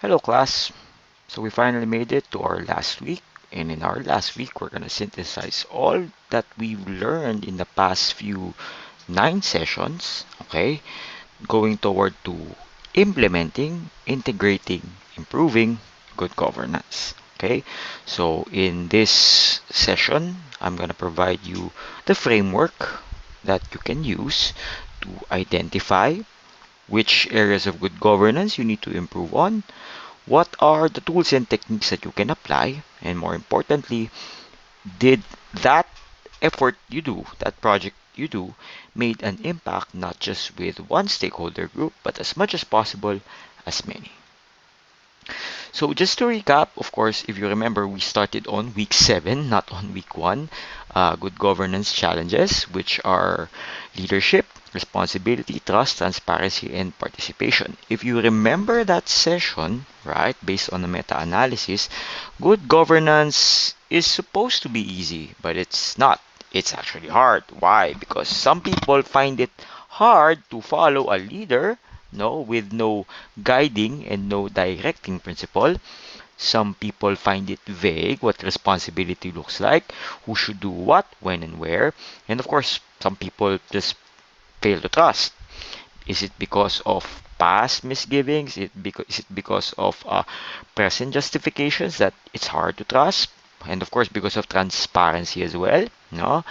Hello, class. So we finally made it to our last week, and in our last week, we're going to synthesize all that we've learned in the past few 9 sessions, okay? Going toward to implementing, integrating, improving good governance, okay? So in this session, I'm going to provide you the framework that you can use to identify which areas of good governance you need to improve on, what are the tools and techniques that you can apply? And more importantly, did that effort you do, that project you do, made an impact not just with one stakeholder group, but as much as possible as many? So just to recap, of course, if you remember, we started on week 7, not on week 1. Good governance challenges, which are leadership, responsibility, trust, transparency, and participation. If you remember that session, right, based on the meta-analysis, good governance is supposed to be easy, but it's not. It's actually hard. Why? Because some people find it hard to follow a leader, no, with no guiding and no directing principle. Some people find it vague what responsibility looks like, who should do what, when, and where. And of course, some people just fail to trust. Is it because of past misgivings? Is it because of present justifications that it's hard to trust? And of course, because of transparency as well. No,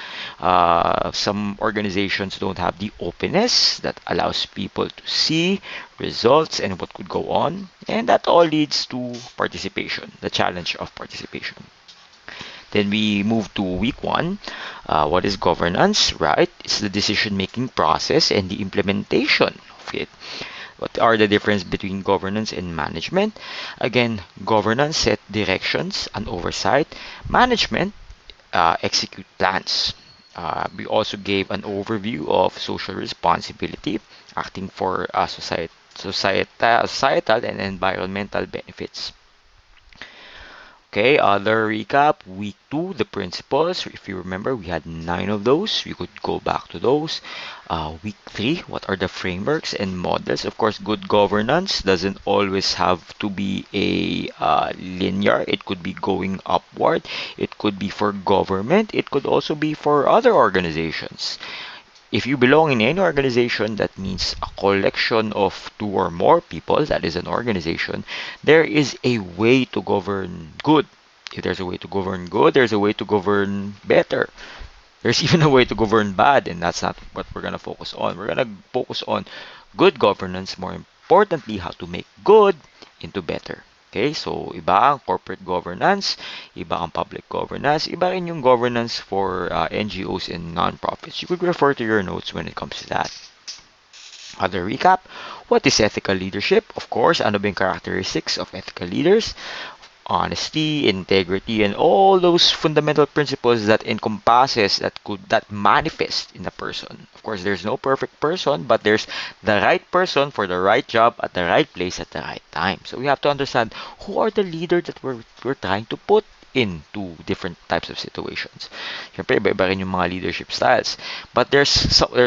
some organizations don't have the openness that allows people to see results and what could go on, and that all leads to participation, the challenge of participation. Then we move to week 1. What is governance, right? It's the decision-making process and the implementation of it. What are the difference between governance and management? Again, governance set directions and oversight. Management execute plans. We also gave an overview of social responsibility, acting for societal and environmental benefits. Okay, other recap. Week 2, the principles. If you remember, we had 9 of those. We could go back to those. Week 3, what are the frameworks and models? Of course, good governance doesn't always have to be a linear. It could be going upward. It could be for government. It could also be for other organizations. If you belong in any organization, that means a collection of two or more people, that is an organization, there is a way to govern good. If there's a way to govern good, there's a way to govern better. There's even a way to govern bad, and that's not what we're going to focus on. We're going to focus on good governance, more importantly, how to make good into better. Okay, so iba ang corporate governance, iba ang public governance, iba rin yung governance for NGOs and non-profits. You could refer to your notes when it comes to that. Other recap, what is ethical leadership? Of course, ano ba yung characteristics of ethical leaders? Honesty, integrity, and all those fundamental principles that encompasses that manifest in a person. Of course, there's no perfect person, but there's the right person for the right job at the right place at the right time. So we have to understand who are the leaders that we're trying to put into different types of situations. Siyempre, iba-iba rin yung mga leadership styles. But there's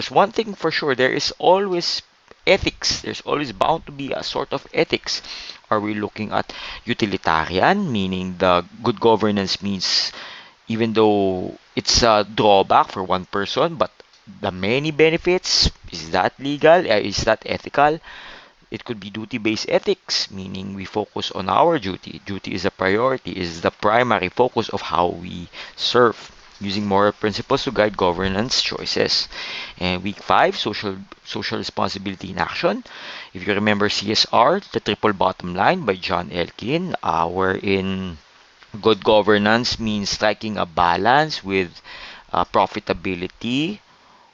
one thing for sure, there is always ethics. There's always bound to be a sort of ethics. Are we looking at utilitarian, meaning the good governance means even though it's a drawback for one person, but the many benefits, is that legal? Is that ethical? It could be duty-based ethics, meaning we focus on our duty. Duty is a priority, is the primary focus of how we serve, using moral principles to guide governance choices. And week 5, social responsibility in action. If you remember CSR, the triple bottom line by John Elkin, wherein good governance means striking a balance with profitability,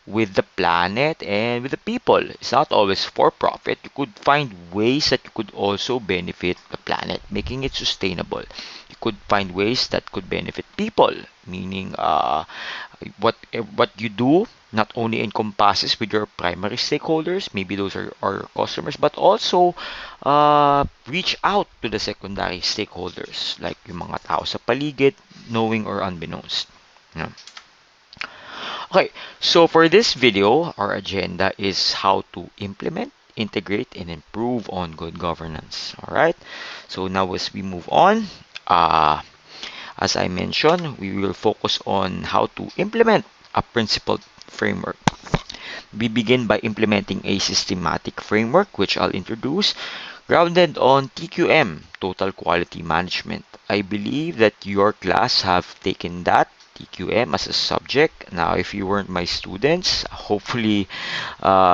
with the planet and with the people. It's not always for profit. You could find ways that you could also benefit the planet, making it sustainable. You could find ways that could benefit people, meaning what you do not only encompasses with your primary stakeholders, maybe those are our customers, but also reach out to the secondary stakeholders, like yung mga tao sa paligid, knowing or unbeknownst. Yeah. Okay, so for this video, our agenda is how to implement, integrate, and improve on good governance. All right. So now as we move on, uh, as I mentioned, we will focus on how to implement a principled framework. We begin by implementing a systematic framework, which I'll introduce, grounded on TQM, Total Quality Management. I believe that your class have taken that TQM as a subject. Now, if you weren't my students, hopefully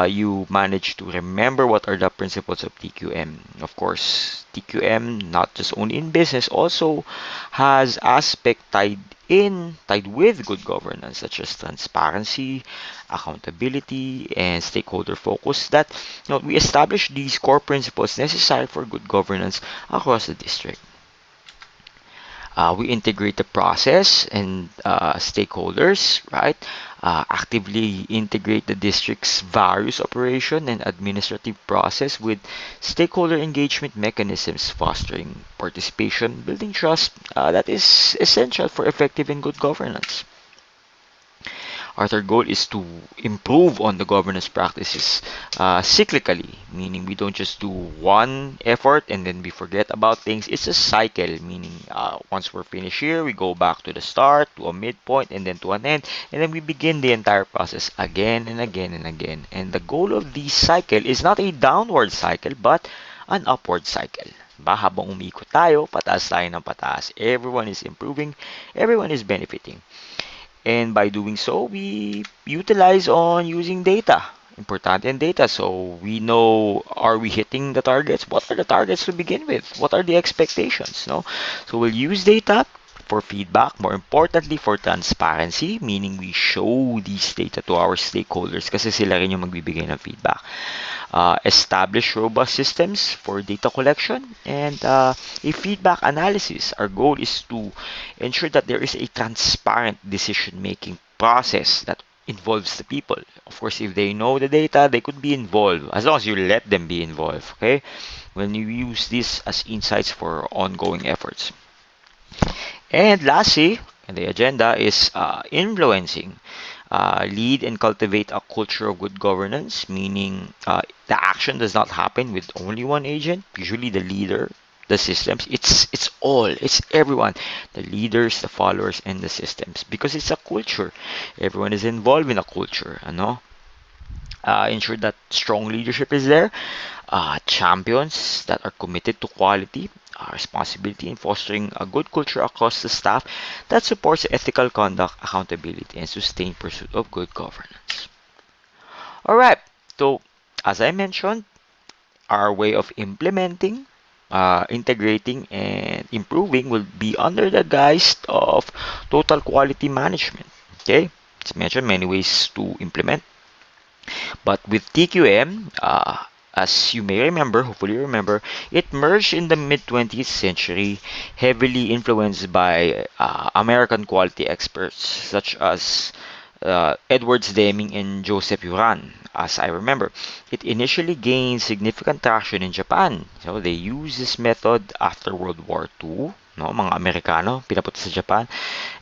you managed to remember what are the principles of TQM. Of course, TQM, not just only in business, also has aspect tied with good governance, such as transparency, accountability, and stakeholder focus. That we establish these core principles necessary for good governance across the district. We integrate the process and stakeholders, right? Actively integrate the district's various operation and administrative process with stakeholder engagement mechanisms, fostering participation, building trust. That is essential for effective and good governance. Our third goal is to improve on the governance practices cyclically, meaning we don't just do one effort and then we forget about things. It's a cycle, meaning once we're finished here, we go back to the start, to a midpoint, and then to an end, and then we begin the entire process again and again and again. And the goal of this cycle is not a downward cycle, but an upward cycle. Ba, habang umiikot tayo, pataas tayo ng pataas. Everyone is improving, everyone is benefiting. And by doing so, we utilize on using data, important and data. So we know, are we hitting the targets? What are the targets to begin with? What are the expectations? No? So we'll use data for feedback, more importantly for transparency, meaning we show these data to our stakeholders kasi sila rin yung magbibigay ng feedback. Establish robust systems for data collection and a feedback analysis. Our goal is to ensure that there is a transparent decision-making process that involves the people. Of course, if they know the data, they could be involved as long as you let them be involved. Okay, when you use this as insights for ongoing efforts. And lastly, the agenda is influencing. Lead and cultivate a culture of good governance, meaning the action does not happen with only one agent, usually the leader, the systems. It's all, it's everyone, the leaders, the followers, and the systems, because it's a culture. Everyone is involved in a culture, ensure that strong leadership is there, champions that are committed to quality, responsibility in fostering a good culture across the staff that supports ethical conduct, accountability, and sustained pursuit of good governance. All right, so as I mentioned, our way of implementing, integrating, and improving will be under the guise of total quality management. Okay, it's mentioned many ways to implement. But with TQM, as you may remember, hopefully you remember, it merged in the mid 20th century, heavily influenced by American quality experts such as Edwards Deming and Joseph Uran. As I remember, it initially gained significant traction in Japan. So they used this method after World War II. No, mga Amerikano, pinapunta sa Japan.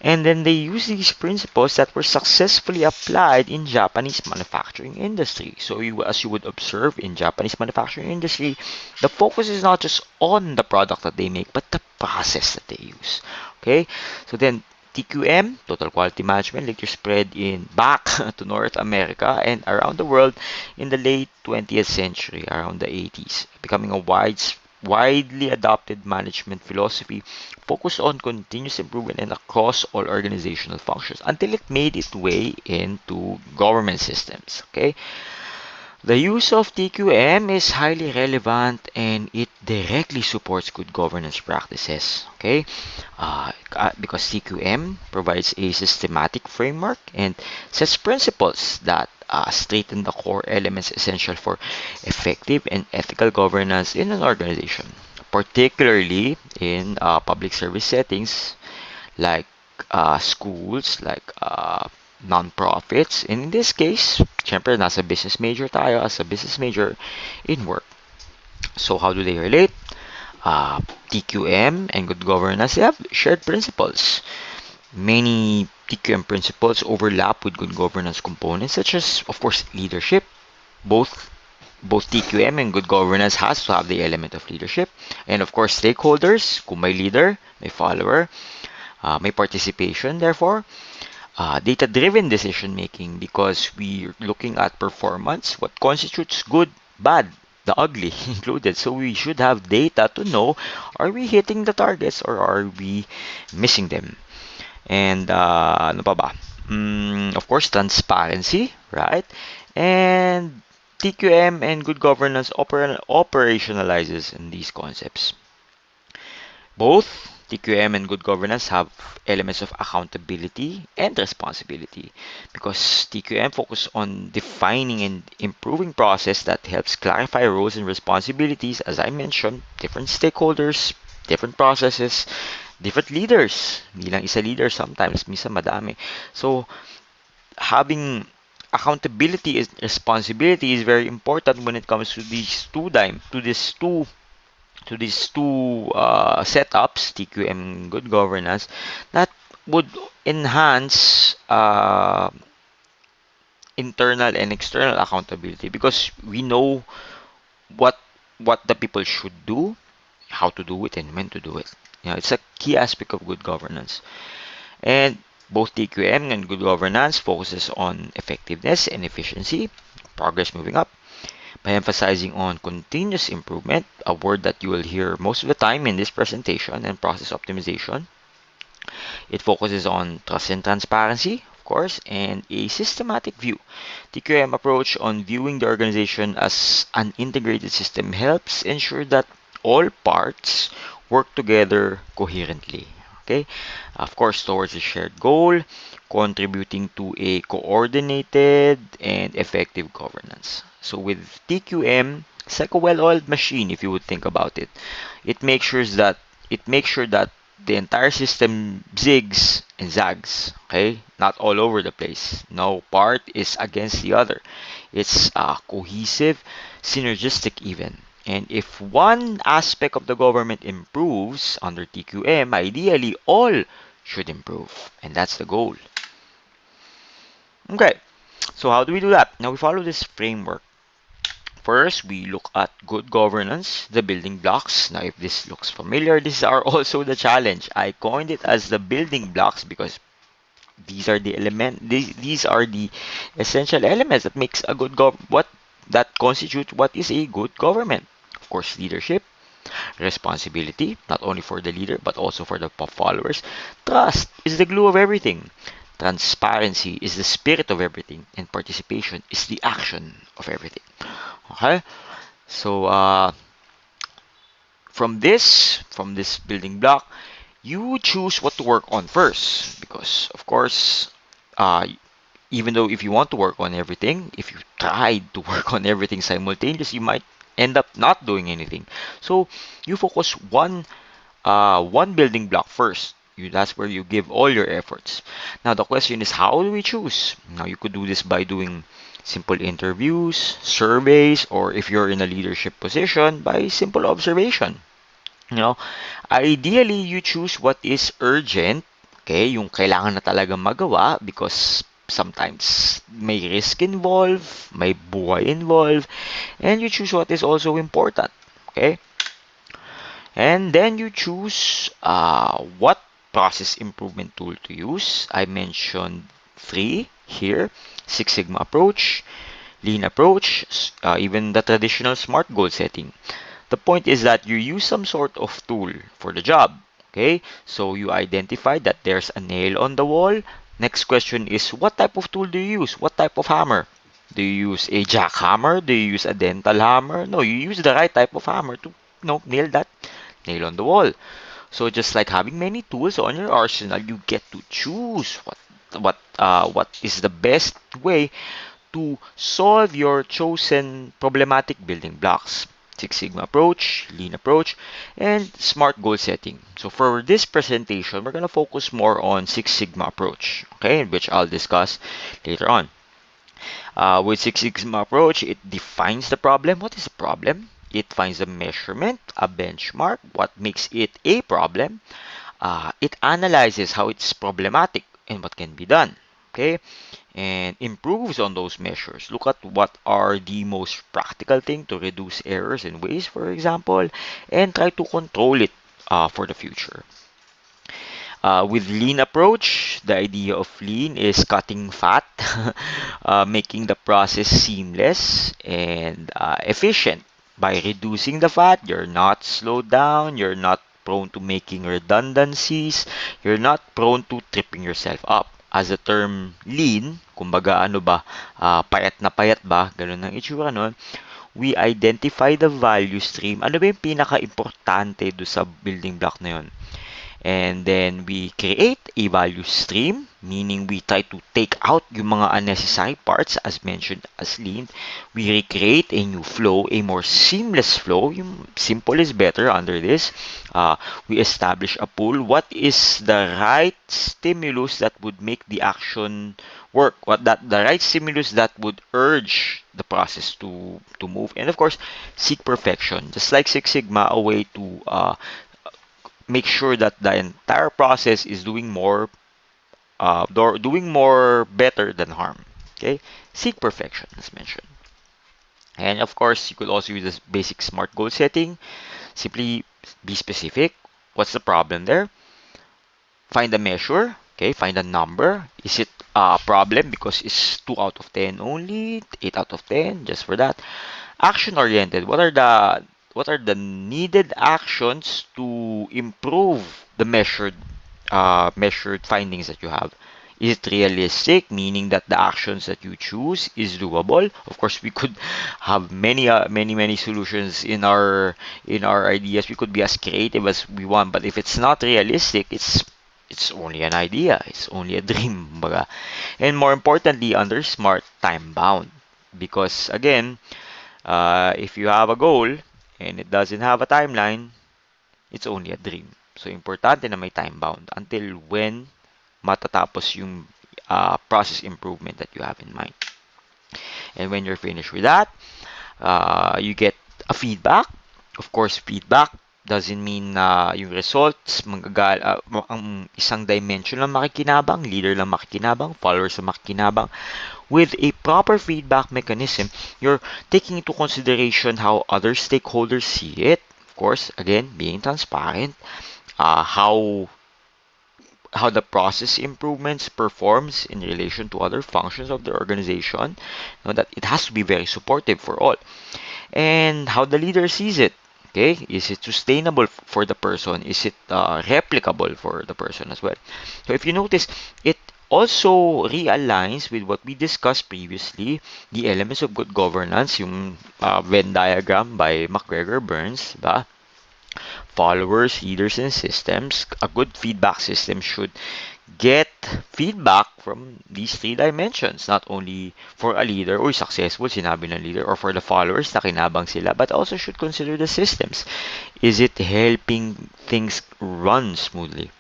And then they use these principles that were successfully applied in Japanese manufacturing industry. So as you would observe in Japanese manufacturing industry, the focus is not just on the product that they make, but the process that they use. Okay, so then TQM, Total Quality Management, later spread in back to North America and around the world in the late 20th century, around the 80s, becoming a widely adopted management philosophy focused on continuous improvement and across all organizational functions until it made its way into government systems. Okay, the use of TQM is highly relevant and it directly supports good governance practices. Okay, because TQM provides a systematic framework and sets principles that straighten the core elements essential for effective and ethical governance in an organization, particularly in public service settings like schools, like non-profits. And in this case, syempre, nasa business major tayo as a business major in work. So how do they relate? TQM and good governance, they have shared principles. Many TQM principles overlap with good governance components, such as, of course, leadership. Both Both TQM and good governance has to have the element of leadership. And of course, stakeholders, kung may leader, may follower, may participation, therefore, data-driven decision making because we're looking at performance, what constitutes good, bad, the ugly included. So we should have data to know, are we hitting the targets or are we missing them? And ano pa ba? Of course, transparency, right? And TQM and good governance operationalizes in these concepts. Both TQM and good governance have elements of accountability and responsibility because TQM focus on defining and improving process that helps clarify roles and responsibilities, as I mentioned, different stakeholders, different processes, different leaders. Hindi lang isa leader sometimes, minsan madami. So, having accountability and responsibility is very important when it comes to these two setups, TQM and good governance, that would enhance internal and external accountability because we know what what the people should do, how to do it, and when to do it. It's a key aspect of good governance. And both TQM and good governance focuses on effectiveness and efficiency, progress moving up, by emphasizing on continuous improvement, a word that you will hear most of the time in this presentation, and process optimization. It focuses on trust and transparency, of course, and a systematic view. TQM approach on viewing the organization as an integrated system helps ensure that all parts work together coherently. Okay, of course, towards a shared goal, contributing to a coordinated and effective governance. So with TQM, it's like a well-oiled machine if you would think about it. It makes sure that it makes sure that the entire system zigs and zags, okay? Not all over the place. No part is against the other. It's cohesive, synergistic even. And if one aspect of the government improves under TQM, ideally all should improve. And that's the goal. Okay, so how do we do that? Now we follow this framework. First, we look at good governance, the building blocks. Now, if this looks familiar, these are also the challenge. I coined it as the building blocks because these are the essential elements that makes a good what that constitute what is a good government. Of course, leadership, responsibility, not only for the leader but also for the followers. Trust is the glue of everything. Transparency is the spirit of everything, and participation is the action of everything. Okay? So from this building block, you choose what to work on first because of course uh, even though if you want to work on everything, if you tried to work on everything simultaneously, you might end up not doing anything. So you focus one building block first. That's where you give all your efforts. Now the question is, how do we choose? Now you could do this by doing simple interviews, surveys, or if you're in a leadership position, by simple observation. You know, ideally you choose what is urgent, okay, yung kailangan na talagang magawa because sometimes may risk involved, may buhay involved, and you choose what is also important, okay? And then you choose what process improvement tool to use. I mentioned three here: Six Sigma approach, Lean approach, even the traditional SMART goal setting. The point is that you use some sort of tool for the job. Okay, so you identify that there's a nail on the wall. Next question is, what type of tool do you use? What type of hammer? Do you use a jackhammer? Do you use a dental hammer? No, you use the right type of hammer to nail that nail on the wall. So just like having many tools on your arsenal, you get to choose what is the best way to solve your chosen problematic building blocks. Six Sigma approach, Lean approach, and SMART goal setting. So for this presentation, we're going to focus more on Six Sigma approach, okay, which I'll discuss later on. With Six Sigma approach, it defines the problem. What is a problem? It finds a measurement, a benchmark, what makes it a problem. It analyzes how it's problematic and what can be done. okay, and improves on those measures. Look at what are the most practical thing to reduce errors and waste, for example, and try to control it for the future. With lean approach, the idea of lean is cutting fat, making the process seamless and efficient. By reducing the fat, you're not slowed down, you're not prone to making redundancies, you're not prone to tripping yourself up. As the term lean, kumbaga ano ba, payat na payat ba, ganun ang itsura nun, we identify the value stream. Ano ba yung pinaka-importante do sa building block na yun? And then we create a value stream, meaning we try to take out yung mga unnecessary parts as mentioned as lean. We recreate a new flow, a more seamless flow. Yung simple is better under this. We establish a pool. What is the right stimulus that would make the action work? What that the right stimulus that would urge the process to move. And of course, seek perfection. Just like Six Sigma, a way to make sure that the entire process is doing more better than harm. Okay, seek perfection as mentioned. And of course, you could also use this basic SMART goal setting. Simply be specific. What's the problem there? Find a measure. Okay, find a number. Is it a problem because it's 2 out of 10 only, 8 out of 10, just for that? Action oriented. What are the needed actions to improve the measured findings that you have? Is it realistic, meaning that the actions that you choose is doable? Of course, we could have many solutions in our ideas. We could be as creative as we want, but if it's not realistic, it's only an idea. It's only a dream, baga. And more importantly, under smart, time bound. Because again, if you have a goal and it doesn't have a timeline, it's only a dream. So, importante na may time bound until when matatapos yung process improvement that you have in mind. And when you're finished with that, you get a feedback. Of course, feedback doesn't mean na yung results, ang isang dimension lang makikinabang, leader lang makikinabang, followers lang makikinabang. With a proper feedback mechanism, you're taking into consideration how other stakeholders see it. Of course, again, being transparent, how the process improvements performs in relation to other functions of the organization. That it has to be very supportive for all. And how the leader sees it. Okay, is it sustainable for the person? Is it replicable for the person as well? So if you notice, it also realigns with what we discussed previously, the elements of good governance, yung Venn diagram by McGregor Burns, ba? Followers, leaders, and systems. A good feedback system should get feedback from these three dimensions, not only for a leader or successful, sinabi ng leader, or for the followers na kinabang sila, but also should consider the systems. Is it helping things run smoothly?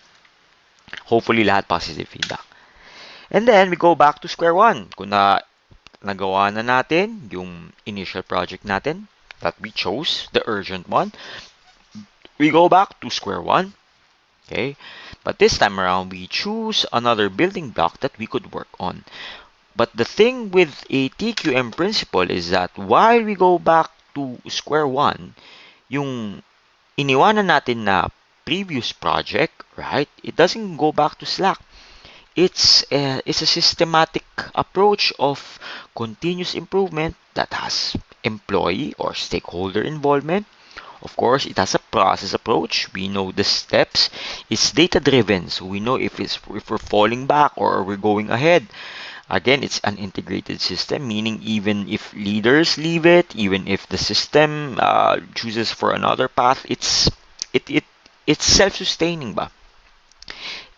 Hopefully, lahat positive feedback. And then, we go back to square one. Kung nagawa na natin yung initial project natin that we chose, the urgent one, we go back to square one. Okay, but this time around, we choose another building block that we could work on. But the thing with a TQM principle is that while we go back to square one, yung iniwanan natin na previous project, right? It doesn't go back to slack. It's a systematic approach of continuous improvement that has employee or stakeholder involvement. Of course, it has a process approach. We know the steps. It's data driven, so we know if we're falling back or we're going ahead. Again, it's an integrated system, meaning even if leaders leave it, even if the system chooses for another path, it it it's self-sustaining ba?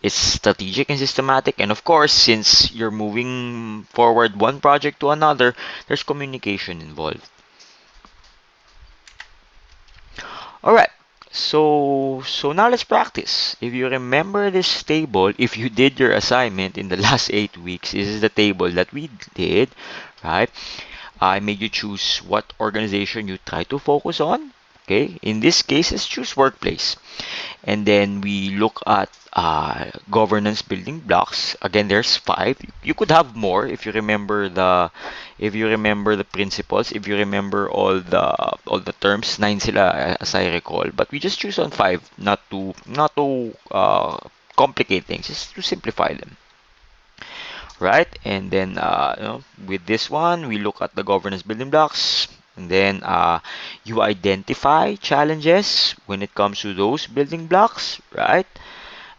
It's strategic and systematic, and of course, since you're moving forward one project to another, there's communication involved. All right. So now let's practice. If you remember this table, if you did your assignment in the last 8 weeks, this is the table that we did, right? I made you choose what organization you try to focus on. Okay, in this case, let's choose workplace. And then we look at governance building blocks. Again, there's five. You could have more if you remember the principles, if you remember all the terms, nine sila as I recall. But we just choose on five, not to complicate things, just to simplify them, right? And then with this one, we look at the governance building blocks. And then you identify challenges when it comes to those building blocks, right?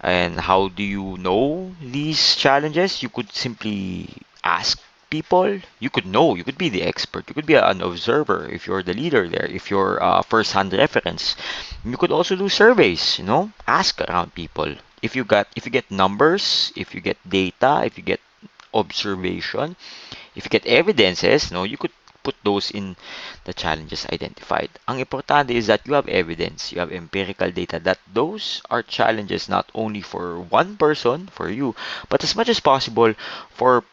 And how do you know these challenges? You could simply ask people. You could know. You could be the expert. You could be an observer if you're the leader there, if you're first-hand reference. You could also do surveys, ask around people. If you get numbers, if you get data, if you get observation, if you get evidences, no, you could put those in the challenges identified. Ang importante is that you have evidence, you have empirical data that those are challenges not only for one person, for you, but as much as possible for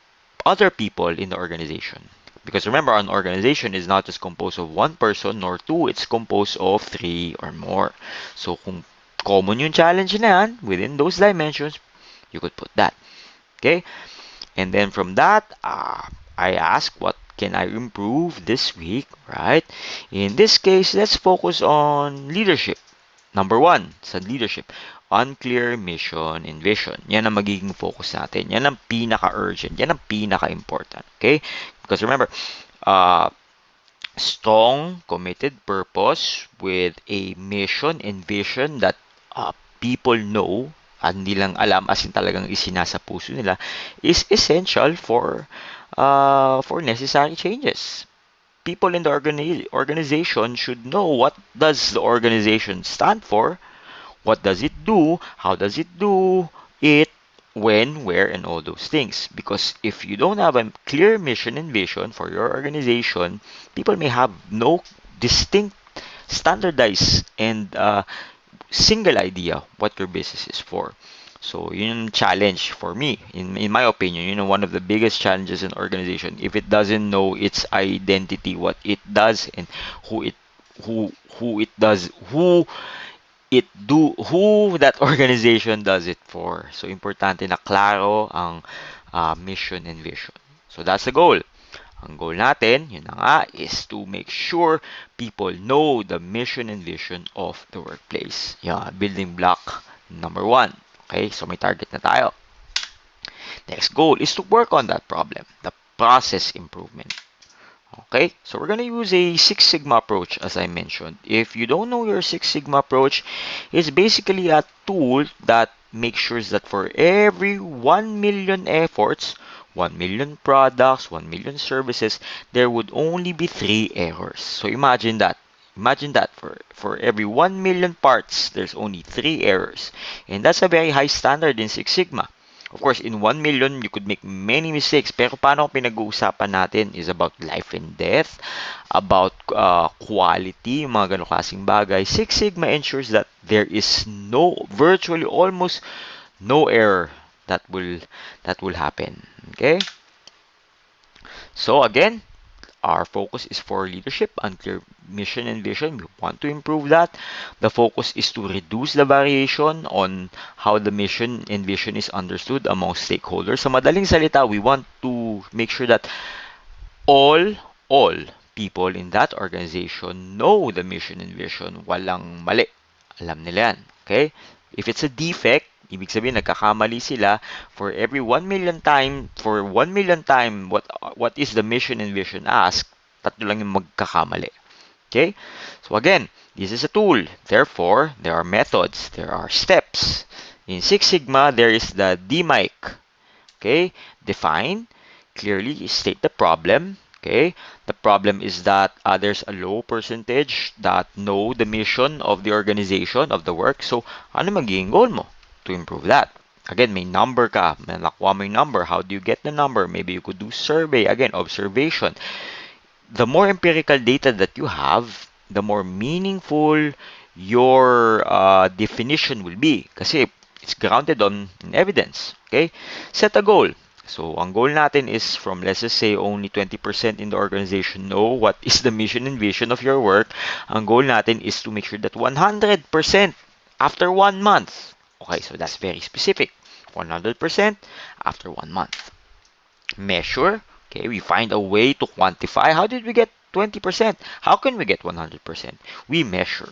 other people in the organization. Because remember, an organization is not just composed of one person nor two, it's composed of three or more. So kung common yung challenge na yan, within those dimensions, you could put that. Okay? And then from that, I ask what can I improve this week, right? In this case, let's focus on leadership. Number one, sa leadership, unclear mission and vision. Yan ang magiging focus natin. Yan ang pinaka-urgent. Yan ang pinaka-important. Okay? Because remember, uh, strong, committed purpose with a mission and vision that people know at hindi lang alam as in talagang isinasa puso nila is essential for necessary changes. People in the organization should know what does the organization stand for, what does it do? How does it do it? When, where, and all those things. Because if you don't have a clear mission and vision for your organization, people may have no distinct, standardized, and single idea what your business is for. So, yun yung challenge for me. In my opinion, one of the biggest challenges in organization, if it doesn't know its identity, what it does, and who it who it does, who that organization does it for. So importante na klaro ang mission and vision. So that's the goal. Ang goal natin, yun na nga, is to make sure people know the mission and vision of the workplace. Yeah, building block number one. Okay, so may target na tayo. Next goal is to work on that problem, the process improvement. Okay, so we're going to use a Six Sigma approach as I mentioned. If you don't know your Six Sigma approach, it's basically a tool that makes sure that for every 1 million efforts, 1 million products, 1 million services, there would only be 3 errors. So imagine that. Imagine that for every 1 million parts, there's only 3 errors. And that's a very high standard in Six Sigma. Of course, in 1 million, you could make many mistakes. Pero paano kung pinag-uusapan natin is about life and death, about quality, mga ganong klaseng bagay. Six Sigma ensures that there is virtually almost no error that will happen. Okay? So again, our focus is for leadership, unclear mission and vision. We want to improve that. The focus is to reduce the variation on how the mission and vision is understood among stakeholders. Sa madaling salita, we want to make sure that all people in that organization know the mission and vision. Walang mali. Alam nila yan. Okay? If it's a defect, ibig sabihin nagkakamali sila for 1 million time what is the mission and vision asked, tatlo lang yung magkakamali. Okay? So again, this is a tool. Therefore, there are methods, there are steps. In Six Sigma, there is the DMIC. Okay? Define, clearly state the problem. Okay? The problem is that there's a low percentage that know the mission of the organization, of the work. So, ano magiging goal mo to improve that? Again, may number ka. May nakuha mo yung number. How do you get the number? Maybe you could do survey. Again, observation. The more empirical data that you have, the more meaningful your definition will be. Kasi it's grounded on evidence. Okay? Set a goal. So, ang goal natin is from, let's just say, only 20% in the organization know what is the mission and vision of your work. Ang goal natin is to make sure that 100% after 1 month. Okay, so that's very specific. 100% after 1 month. Measure. Okay, we find a way to quantify. How did we get 20%? How can we get 100%? We measure.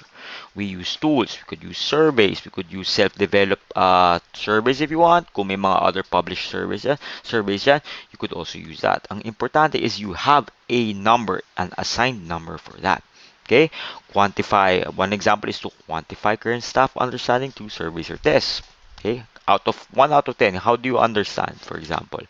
We use tools. We could use surveys. We could use self-developed surveys if you want. Kung may mga other published surveys yan, you could also use that. Ang importante is you have a number, an assigned number for that. Okay? Quantify. One example is to quantify current staff understanding through surveys or tests. Okay? Out of 1 out of 10, how do you understand, for example?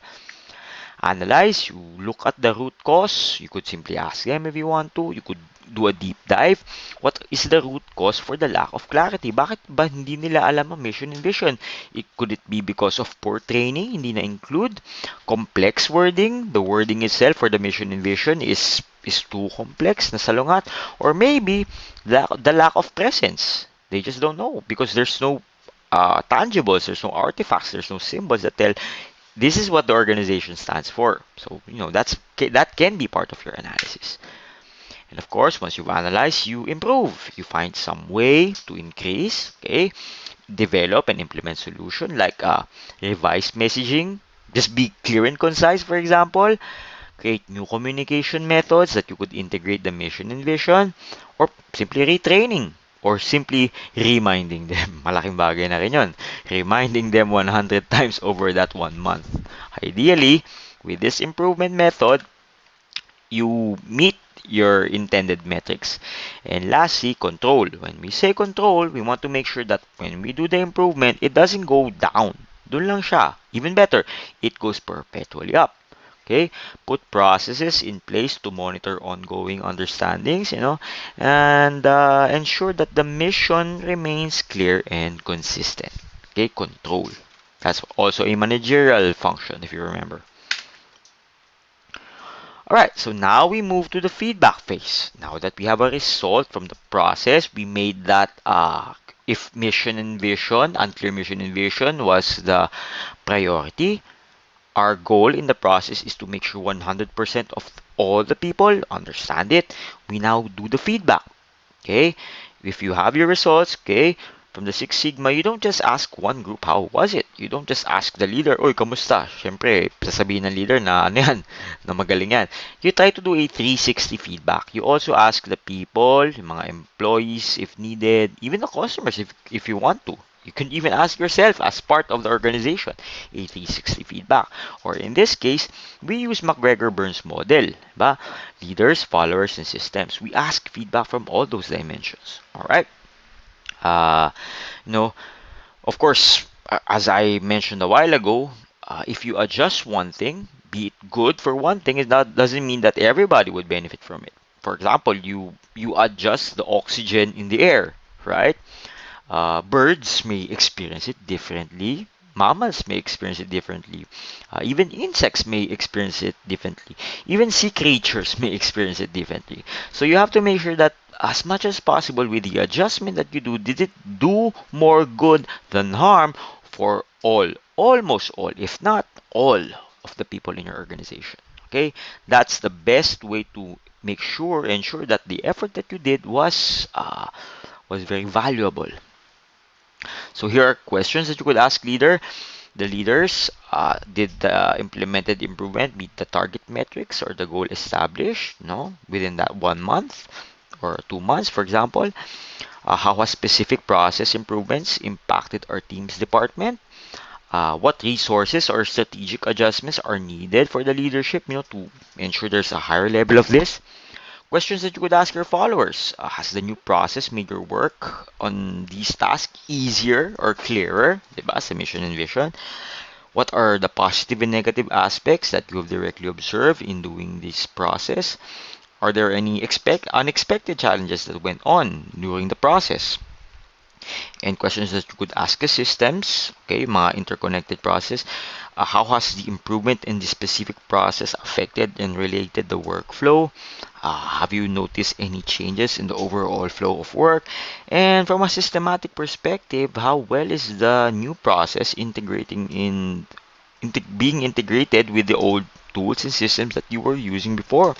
Analyze, you look at the root cause. You could simply ask them if you want to. You could do a deep dive. What is the root cause for the lack of clarity? Bakit ba hindi nila alam ang mission and vision? Could it be because of poor training? Hindi na-include? Complex wording? The wording itself for the mission and vision is too complex, nasalungat? Or maybe the lack of presence. They just don't know because there's no tangibles, there's no artifacts, there's no symbols that tell this is what the organization stands for. So, that can be part of your analysis. And of course, once you've analyzed, you improve. You find some way to increase, okay? Develop and implement solution like revised messaging. Just be clear and concise, for example. Create new communication methods that you could integrate the mission and vision, or simply retraining, or simply reminding them. Malaking bagay na rin yun. Reminding them 100 times over that 1 month. Ideally, with this improvement method, you meet your intended metrics. And lastly, control. When we say control, we want to make sure that when we do the improvement, it doesn't go down. Dun lang siya. Even better, it goes perpetually up. Okay, put processes in place to monitor ongoing understandings, and ensure that the mission remains clear and consistent. Okay, control. That's also a managerial function, if you remember. Alright, so now we move to the feedback phase. Now that we have a result from the process, we made that if mission and vision, unclear mission and vision was the priority, our goal in the process is to make sure 100% of all the people understand it. We now do the feedback. Okay? If you have your results, okay, from the Six Sigma, you don't just ask one group, how was it? You don't just ask the leader, oy, kamusta? Siyempre, sasabihin ng leader na ano yan, na magaling yan. You try to do a 360 feedback. You also ask the people, yung mga employees if needed, even the customers if you want to. You can even ask yourself as part of the organization, a 360 feedback. Or in this case, we use McGregor-Burns model, ba? Leaders, followers, and systems. We ask feedback from all those dimensions. All right. Uh, you know, of course, as I mentioned a while ago, if you adjust one thing, be it good for one thing, it doesn't mean that everybody would benefit from it. For example, you adjust the oxygen in the air, right? Birds may experience it differently. Mammals may experience it differently. Even insects may experience it differently. Even sea creatures may experience it differently. So you have to make sure that as much as possible with the adjustment that you do, did it do more good than harm for all, almost all, if not all of the people in your organization. Okay, that's the best way to ensure that the effort that you did was very valuable. So here are questions that you could ask the leaders. Did the implemented improvement meet the target metrics or the goal established? No, within that 1 month or 2 months, for example. How has specific process improvements impacted our team's department? What resources or strategic adjustments are needed for the leadership, to ensure there's a higher level of this? Questions that you could ask your followers. Has the new process made your work on these tasks easier or clearer? Diba? Sa mission and vision. What are the positive and negative aspects that you have directly observed in doing this process? Are there any unexpected challenges that went on during the process? And questions that you could ask the systems, okay, mga interconnected process. How has the improvement in the specific process affected and related the workflow? Have you noticed any changes in the overall flow of work? And from a systematic perspective, how well is the new process integrating being integrated with the old tools and systems that you were using before.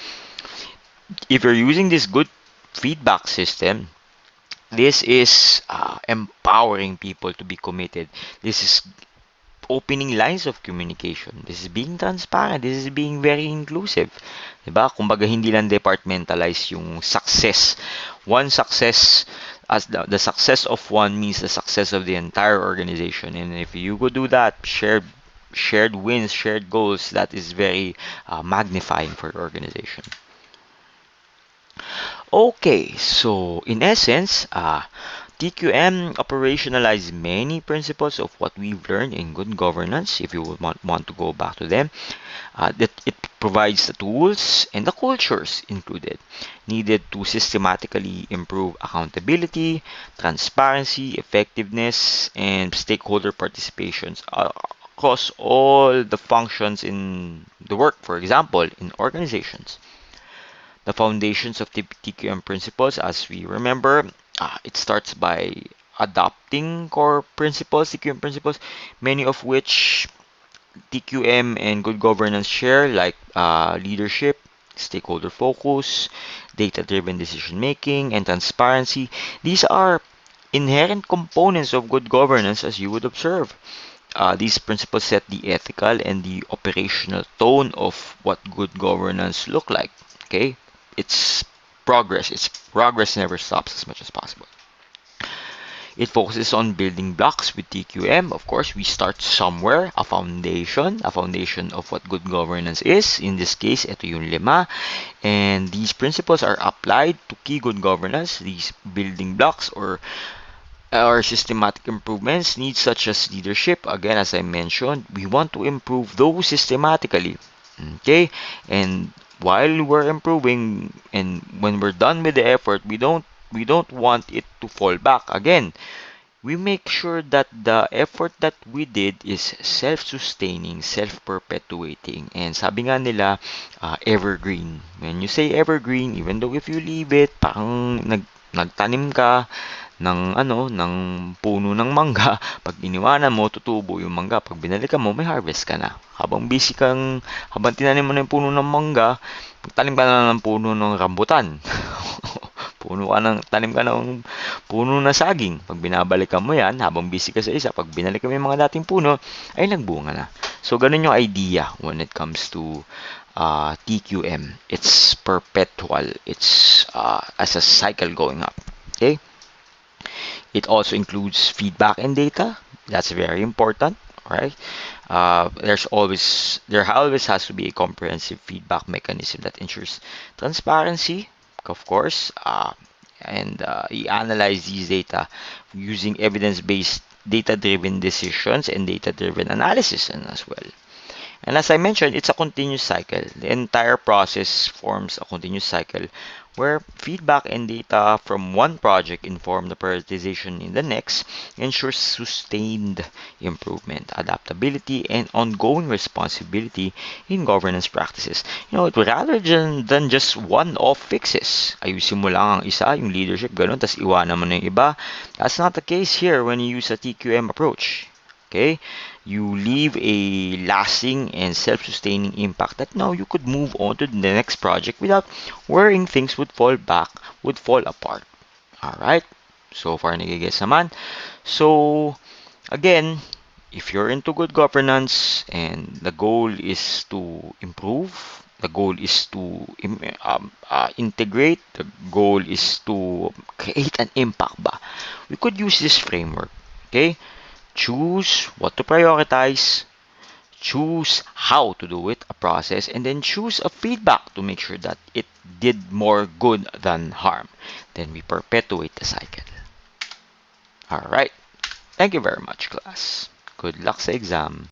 If you're using this good feedback system, this is empowering people to be committed. This is opening lines of communication. This is being transparent. This is being very inclusive. 'Di ba? Kumbaga hindi lang departmentalize yung success. One success as the success of one means the success of the entire organization. And if you could do that, shared wins, shared goals, that is very magnifying for your organization. Okay, so in essence, TQM operationalized many principles of what we've learned in good governance. If you would want to go back to them, that it provides the tools and the cultures included needed to systematically improve accountability, transparency, effectiveness, and stakeholder participations across all the functions in the work. For example, in organizations, the foundations of the TQM principles, as we remember, it starts by adopting core principles, TQM principles, many of which TQM and good governance share, like leadership, stakeholder focus, data driven decision making, and transparency. These are inherent components of good governance, as you would observe. These principles set the ethical and the operational tone of what good governance look like. Okay, it's progress. It's progress never stops as much as possible. It focuses on building blocks with TQM. Of course, we start somewhere, a foundation of what good governance is. In this case, ito yung lima. And these principles are applied to key good governance. These building blocks or systematic improvements needs such as leadership. Again, as I mentioned, we want to improve those systematically. Okay? And while we're improving and when we're done with the effort, we don't want it to fall back. Again, we make sure that the effort that we did is self-sustaining, self-perpetuating. And sabi nga nila, evergreen. When you say evergreen, even though if you leave it, parang nagtanim ka ng puno ng mangga, pag iniwanan mo, tutubo yung mangga. Pag binalikan mo, may harvest ka na. Habang tinanim mo na yung puno ng mangga, tanim ka na ng puno ng rambutan. Tanim ka ng puno na saging. Pag binabalikan mo yan, habang busy ka sa isa, pag binalikan mo yung mga dating puno, ay nagbunga na. So, ganun yung idea when it comes to TQM. It's perpetual. It's as a cycle going up. Okay? It also includes feedback and data. That's very important, right? There always has to be a comprehensive feedback mechanism that ensures transparency, of course, and you analyze these data using evidence-based data-driven decisions and data-driven analysis and as well. And as I mentioned, it's a continuous cycle. The entire process forms a continuous cycle where feedback and data from one project inform the prioritization in the next, ensures sustained improvement, adaptability, and ongoing responsibility in governance practices. Rather than just one-off fixes. Ayusin mo lang ang isa, yung leadership, ganun, tas iwanan mo na yung iba. That's not the case here when you use a TQM approach. Okay? You leave a lasting and self-sustaining impact that now you could move on to the next project without worrying things would fall apart. Alright? So far, nagigets naman. So, again, if you're into good governance and the goal is to improve, the goal is to integrate, the goal is to create an impact ba, we could use this framework. Okay? Choose what to prioritize, choose how to do it, a process, and then choose a feedback to make sure that it did more good than harm. Then we perpetuate the cycle. Alright. Thank you very much, class. Good luck sa exam.